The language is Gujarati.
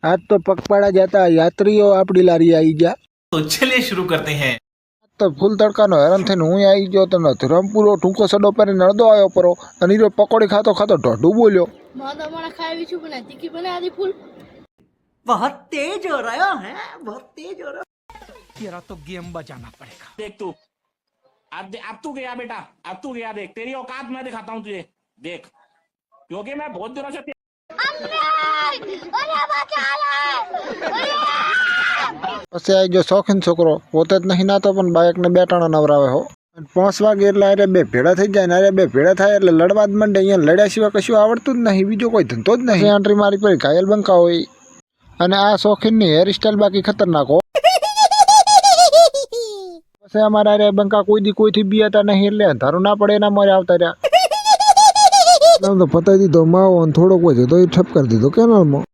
आज तो पगपाड़ा जाता यात्रियों आपड़ी लारी आई जा। तो चलिए शुरू करते हैं। तो फूल तड़का नो हैरान थईने हुं आई गयो तो धरमपुरो टूंको सडो परीने अड़धो आयो परो अने ईरो पकोड़ी खातो खातो ढोढू बोल्यो। मादा मना खाई छू बना तीखी बना दी फूल। बहुत तेज हो रहा है, बहुत तेज हो रहा है। तेरा तो गेम बजाना पड़ेगा। देख तू अब तू गया बेटा, अब तू गया। देख तेरी औकात मैं दिखाता हूँ तुझे, देख, क्योंकि मैं बहुत दिनों से પછી આવી ગયો શોખીન છોકરો, પોતે જ નહીં નાતો પણ બાઇકને બે ટાણા નવરાવે હો। 5 વાગે એટલે અરે બે ભેડા થઈ જાય ને અરે બે ભેડા થાય એટલે લડવા જ માંડે। અહીંયા લડ્યા સિવાય કશું આવડતું જ નહીં, બીજો કોઈ ધંધો જ નહીં। એન્ટ્રી મારી પડી ઘાયલ બંકા હોય અને આ શોખીનની હેરસ્ટાઈલ બાકી ખતરનાક હો। પછી અમારા અરે બંકા કોઈથી બીયાતા નહીં એટલે અંધારું ના પડે એના મારે આવતા રહ્યા। તો પતાવી દીધો માવો થોડોક હોય તો એ ઠપ કરી દીધો કેનાલમાં।